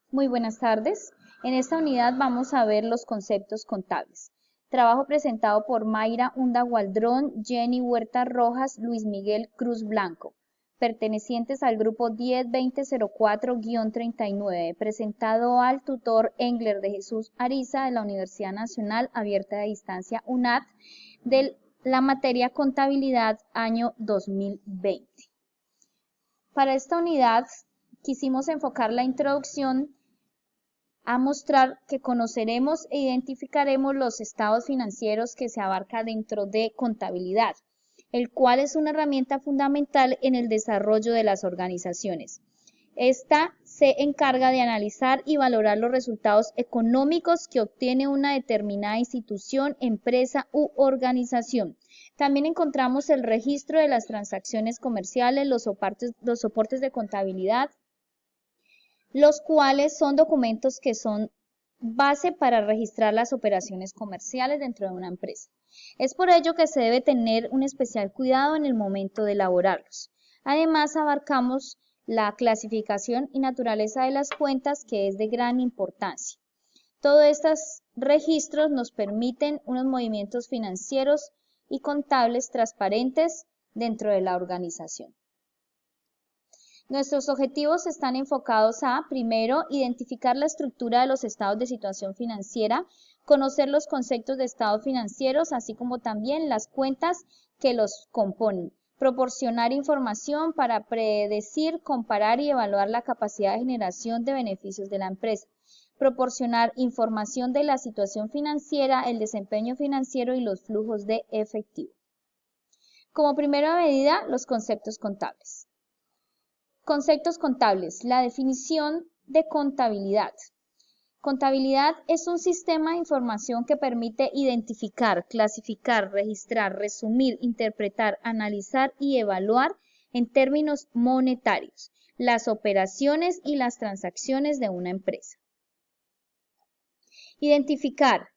Muy buenas tardes. En esta unidad vamos a ver los conceptos contables. Trabajo presentado por Mayra Hunda Gualdrón, Jenny Huerta Rojas, Luis Miguel Cruz Blanco, pertenecientes al grupo 10-2004-39, presentado al tutor Engler de Jesús Ariza de la Universidad Nacional Abierta de Distancia UNAD de la materia Contabilidad año 2020. Para esta unidad quisimos enfocar la introducción a mostrar que conoceremos e identificaremos los estados financieros que se abarca dentro de contabilidad, el cual es una herramienta fundamental en el desarrollo de las organizaciones. Esta se encarga de analizar y valorar los resultados económicos que obtiene una determinada institución, empresa u organización. También encontramos el registro de las transacciones comerciales, los soportes de contabilidad, los cuales son documentos que son base para registrar las operaciones comerciales dentro de una empresa. Es por ello que se debe tener un especial cuidado en el momento de elaborarlos. Además, abarcamos la clasificación y naturaleza de las cuentas, que es de gran importancia. Todos estos registros nos permiten unos movimientos financieros y contables transparentes dentro de la organización. Nuestros objetivos están enfocados a, primero, identificar la estructura de los estados de situación financiera, conocer los conceptos de estados financieros, así como también las cuentas que los componen, proporcionar información para predecir, comparar y evaluar la capacidad de generación de beneficios de la empresa, proporcionar información de la situación financiera, el desempeño financiero y los flujos de efectivo. Como primera medida, los conceptos contables. Conceptos contables. La definición de contabilidad. Contabilidad es un sistema de información que permite identificar, clasificar, registrar, resumir, interpretar, analizar y evaluar en términos monetarios las operaciones y las transacciones de una empresa. Identificar.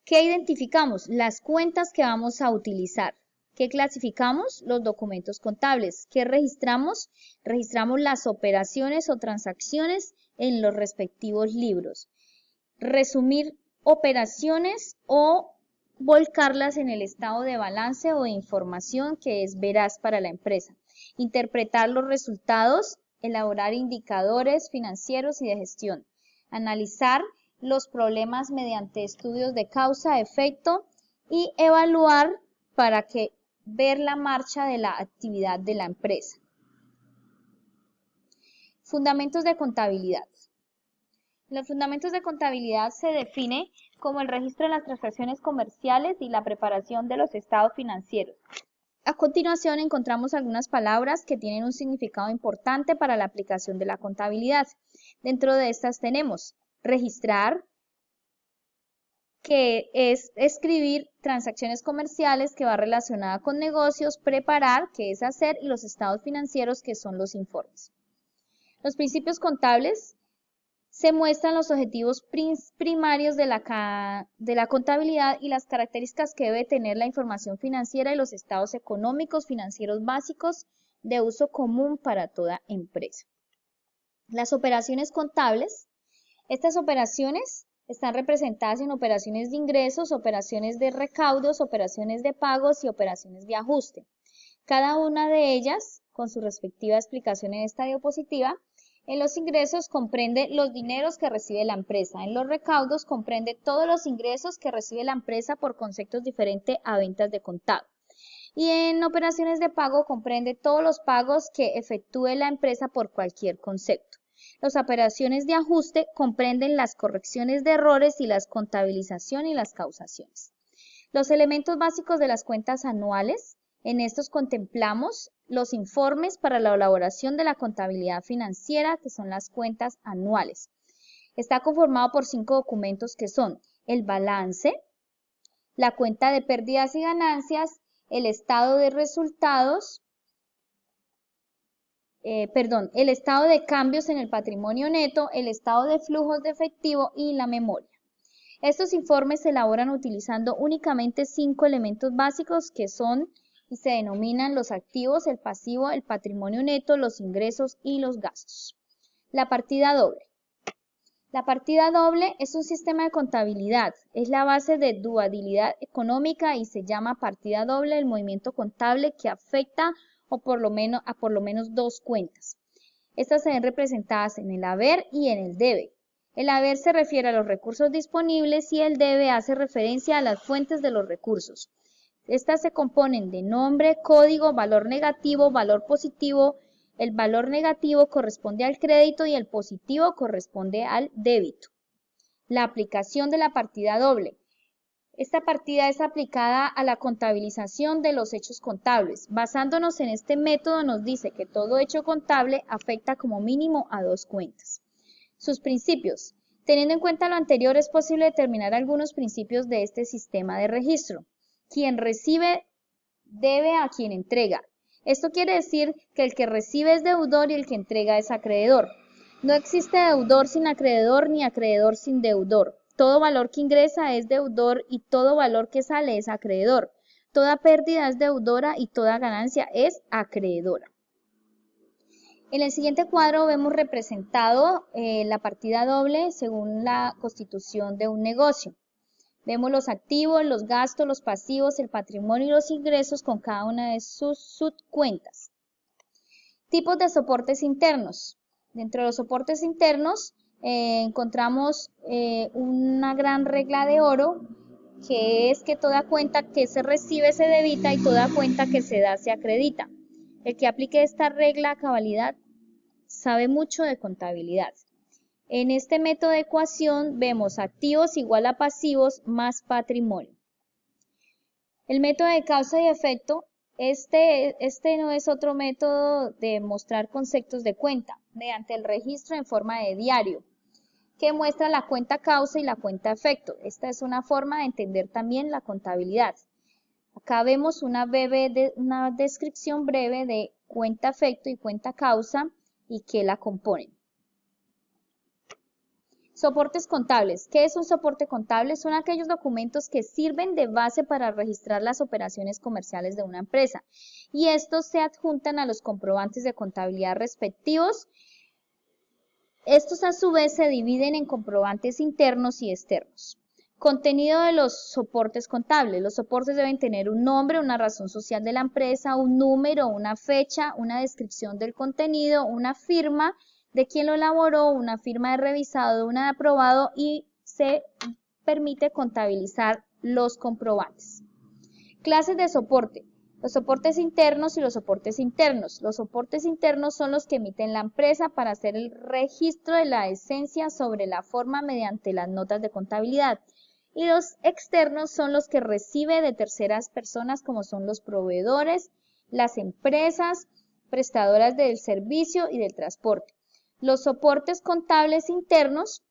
¿Qué identificamos? Las cuentas que vamos a utilizar. ¿Qué clasificamos? Los documentos contables. ¿Qué registramos? Registramos las operaciones o transacciones en los respectivos libros. Resumir operaciones o volcarlas en el estado de balance o de información que es veraz para la empresa. Interpretar los resultados, elaborar indicadores financieros y de gestión. Analizar los problemas mediante estudios de causa-efecto y evaluar para que ver la marcha de la actividad de la empresa. Fundamentos de contabilidad. Los fundamentos de contabilidad se define como el registro de las transacciones comerciales y la preparación de los estados financieros. A continuación encontramos algunas palabras que tienen un significado importante para la aplicación de la contabilidad. Dentro de estas tenemos registrar, que es escribir transacciones comerciales, que va relacionada con negocios, preparar, que es hacer, y los estados financieros, que son los informes. Los principios contables se muestran los objetivos primarios de la contabilidad y las características que debe tener la información financiera y los estados económicos financieros básicos de uso común para toda empresa. Las operaciones contables. Estas operaciones están representadas en operaciones de ingresos, operaciones de recaudos, operaciones de pagos y operaciones de ajuste. Cada una de ellas, con su respectiva explicación en esta diapositiva, en los ingresos comprende los dineros que recibe la empresa, en los recaudos comprende todos los ingresos que recibe la empresa por conceptos diferentes a ventas de contado. Y en operaciones de pago comprende todos los pagos que efectúe la empresa por cualquier concepto. Las operaciones de ajuste comprenden las correcciones de errores y las contabilización y las causaciones. Los elementos básicos de las cuentas anuales. En estos contemplamos los informes para la elaboración de la contabilidad financiera, que son las cuentas anuales. Está conformado por 5 documentos que son el balance, la cuenta de pérdidas y ganancias, el estado de resultados, el estado de cambios en el patrimonio neto, el estado de flujos de efectivo y la memoria. Estos informes se elaboran utilizando únicamente 5 elementos básicos que son y se denominan los activos, el pasivo, el patrimonio neto, los ingresos y los gastos. La partida doble. La partida doble es un sistema de contabilidad, es la base de dualidad económica y se llama partida doble el movimiento contable que afecta a por lo menos dos cuentas. Estas se ven representadas en el haber y en el debe. El haber se refiere a los recursos disponibles y el debe hace referencia a las fuentes de los recursos. Estas se componen de nombre, código, valor negativo, valor positivo. El valor negativo corresponde al crédito y el positivo corresponde al débito. La aplicación de la partida doble. Esta partida es aplicada a la contabilización de los hechos contables. Basándonos en este método nos dice que todo hecho contable afecta como mínimo a dos cuentas. Sus principios. Teniendo en cuenta lo anterior es posible determinar algunos principios de este sistema de registro. Quien recibe debe a quien entrega. Esto quiere decir que el que recibe es deudor y el que entrega es acreedor. No existe deudor sin acreedor ni acreedor sin deudor. Todo valor que ingresa es deudor y todo valor que sale es acreedor. Toda pérdida es deudora y toda ganancia es acreedora. En el siguiente cuadro vemos representado la partida doble según la constitución de un negocio. Vemos los activos, los gastos, los pasivos, el patrimonio y los ingresos con cada una de sus subcuentas. Tipos de soportes internos. Dentro de los soportes internos encontramos una gran regla de oro, que es que toda cuenta que se recibe se debita y toda cuenta que se da se acredita. El que aplique esta regla a cabalidad sabe mucho de contabilidad. En este método de ecuación vemos activos igual a pasivos más patrimonio. El método de causa y efecto, este no es otro método de mostrar conceptos de cuenta, mediante el registro en forma de diario, que muestra la cuenta causa y la cuenta efecto. Esta es una forma de entender también la contabilidad. Acá vemos una descripción breve de cuenta efecto y cuenta causa y qué la componen. Soportes contables. ¿Qué es un soporte contable? Son aquellos documentos que sirven de base para registrar las operaciones comerciales de una empresa y estos se adjuntan a los comprobantes de contabilidad respectivos. Estos a su vez se dividen en comprobantes internos y externos. Contenido de los soportes contables. Los soportes deben tener un nombre, una razón social de la empresa, un número, una fecha, una descripción del contenido, una firma de quien lo elaboró, una firma de revisado, una de aprobado y se permite contabilizar los comprobantes. Clases de soporte. Los soportes internos y los soportes internos. Los soportes internos son los que emiten la empresa para hacer el registro de la esencia sobre la forma mediante las notas de contabilidad. Y los externos son los que recibe de terceras personas como son los proveedores, las empresas, prestadoras del servicio y del transporte. Los soportes contables internos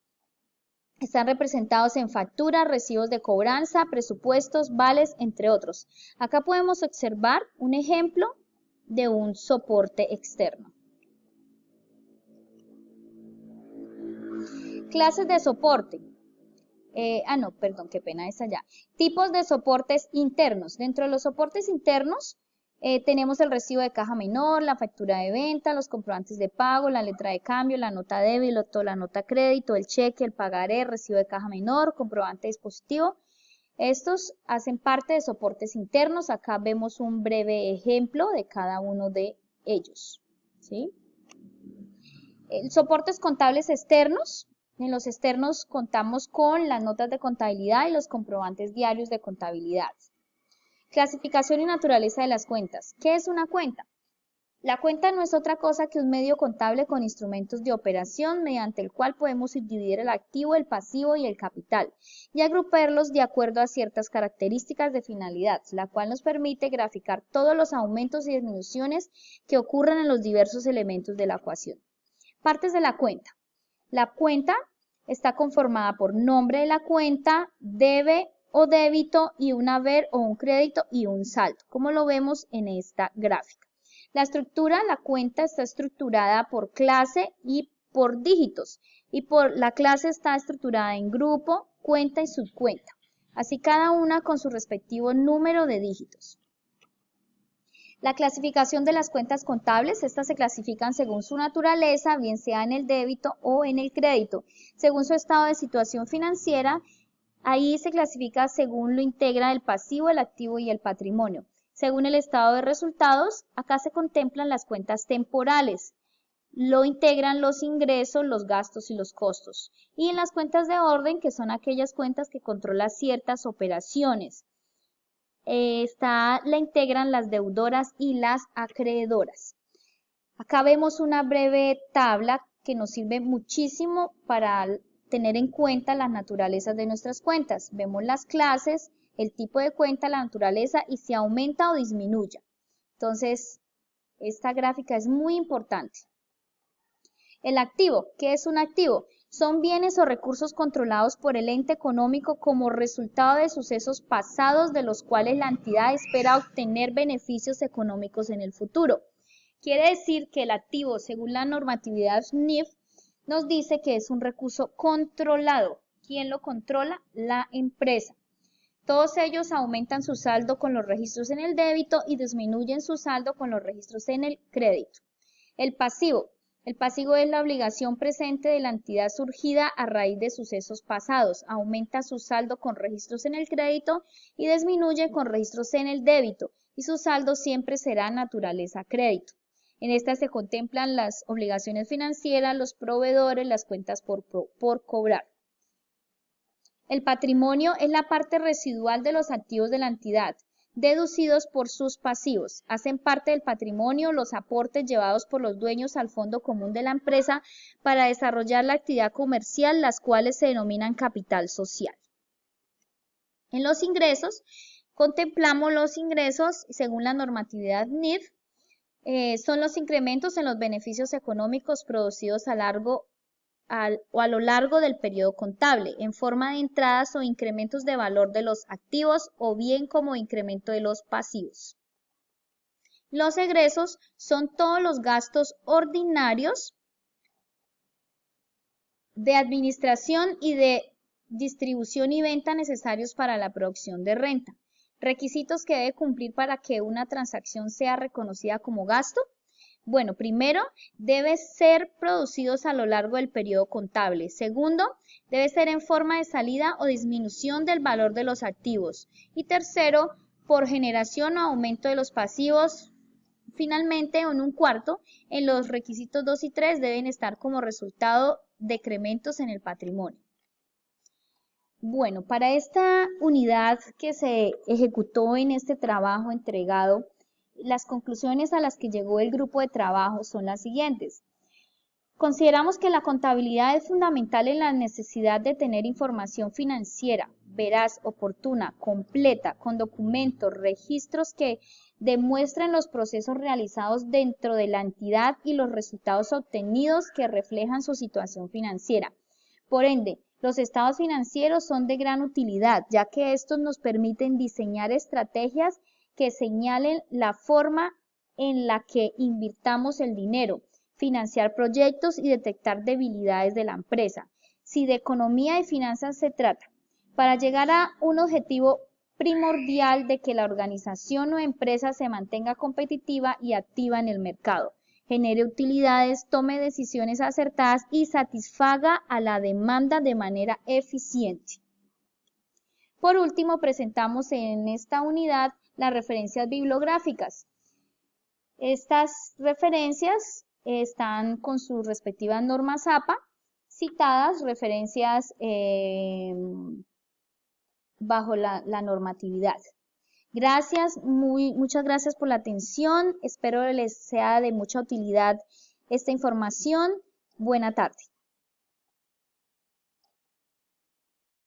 están representados en facturas, recibos de cobranza, presupuestos, vales, entre otros. Acá podemos observar un ejemplo de un soporte externo. Clases de soporte. Tipos de soportes internos. Dentro de los soportes internos tenemos el recibo de caja menor, la factura de venta, los comprobantes de pago, la letra de cambio, la nota débito, la nota crédito, el cheque, el pagaré, recibo de caja menor, comprobante dispositivo. Estos hacen parte de soportes internos. Acá vemos un breve ejemplo de cada uno de ellos, ¿sí? Soportes contables externos. En los externos contamos con las notas de contabilidad y los comprobantes diarios de contabilidad. Clasificación y naturaleza de las cuentas. ¿Qué es una cuenta? La cuenta no es otra cosa que un medio contable con instrumentos de operación mediante el cual podemos dividir el activo, el pasivo y el capital y agruparlos de acuerdo a ciertas características de finalidad, la cual nos permite graficar todos los aumentos y disminuciones que ocurren en los diversos elementos de la ecuación. Partes de la cuenta. La cuenta está conformada por nombre de la cuenta, debe o débito y un haber o un crédito y un saldo, como lo vemos en esta gráfica. La cuenta está estructurada por clase y por dígitos, y la clase está estructurada en grupo, cuenta y subcuenta, así cada una con su respectivo número de dígitos. La clasificación de las cuentas contables, estas se clasifican según su naturaleza, bien sea en el débito o en el crédito. Según su estado de situación financiera, ahí se clasifica según lo integra el pasivo, el activo y el patrimonio. Según el estado de resultados, acá se contemplan las cuentas temporales. Lo integran los ingresos, los gastos y los costos. Y en las cuentas de orden, que son aquellas cuentas que controlan ciertas operaciones, la integran las deudoras y las acreedoras. Acá vemos una breve tabla que nos sirve muchísimo para tener en cuenta las naturalezas de nuestras cuentas. Vemos las clases, el tipo de cuenta, la naturaleza y si aumenta o disminuye. Entonces, esta gráfica es muy importante. El activo, ¿qué es un activo? Son bienes o recursos controlados por el ente económico como resultado de sucesos pasados de los cuales la entidad espera obtener beneficios económicos en el futuro. Quiere decir que el activo, según la normatividad SNIF, nos dice que es un recurso controlado. ¿Quién lo controla? La empresa. Todos ellos aumentan su saldo con los registros en el débito y disminuyen su saldo con los registros en el crédito. El pasivo. El pasivo es la obligación presente de la entidad surgida a raíz de sucesos pasados. Aumenta su saldo con registros en el crédito y disminuye con registros en el débito, y su saldo siempre será naturaleza crédito. En esta se contemplan las obligaciones financieras, los proveedores, las cuentas por cobrar. El patrimonio es la parte residual de los activos de la entidad, deducidos por sus pasivos. Hacen parte del patrimonio los aportes llevados por los dueños al fondo común de la empresa para desarrollar la actividad comercial, las cuales se denominan capital social. En los ingresos, contemplamos los ingresos según la normatividad NIF, son los incrementos en los beneficios económicos producidos a lo largo del periodo contable, en forma de entradas o incrementos de valor de los activos o bien como incremento de los pasivos. Los egresos son todos los gastos ordinarios de administración y de distribución y venta necesarios para la producción de renta. Requisitos que debe cumplir para que una transacción sea reconocida como gasto. Bueno, primero, debe ser producidos a lo largo del periodo contable. Segundo, debe ser en forma de salida o disminución del valor de los activos. Y tercero, por generación o aumento de los pasivos. Finalmente, en un cuarto, en los requisitos 2 y 3 deben estar como resultado decrementos en el patrimonio. Bueno, para esta unidad que se ejecutó en este trabajo entregado, las conclusiones a las que llegó el grupo de trabajo son las siguientes. Consideramos que la contabilidad es fundamental en la necesidad de tener información financiera veraz, oportuna, completa, con documentos, registros que demuestren los procesos realizados dentro de la entidad y los resultados obtenidos que reflejan su situación financiera. Por ende, los estados financieros son de gran utilidad, ya que estos nos permiten diseñar estrategias que señalen la forma en la que invirtamos el dinero, financiar proyectos y detectar debilidades de la empresa. Si de economía y finanzas se trata, para llegar a un objetivo primordial de que la organización o empresa se mantenga competitiva y activa en el mercado, genere utilidades, tome decisiones acertadas y satisfaga a la demanda de manera eficiente. Por último, presentamos en esta unidad las referencias bibliográficas. Estas referencias están con sus respectivas normas APA, citadas referencias bajo la normatividad. Gracias, muchas gracias por la atención. Espero les sea de mucha utilidad esta información. Buena tarde.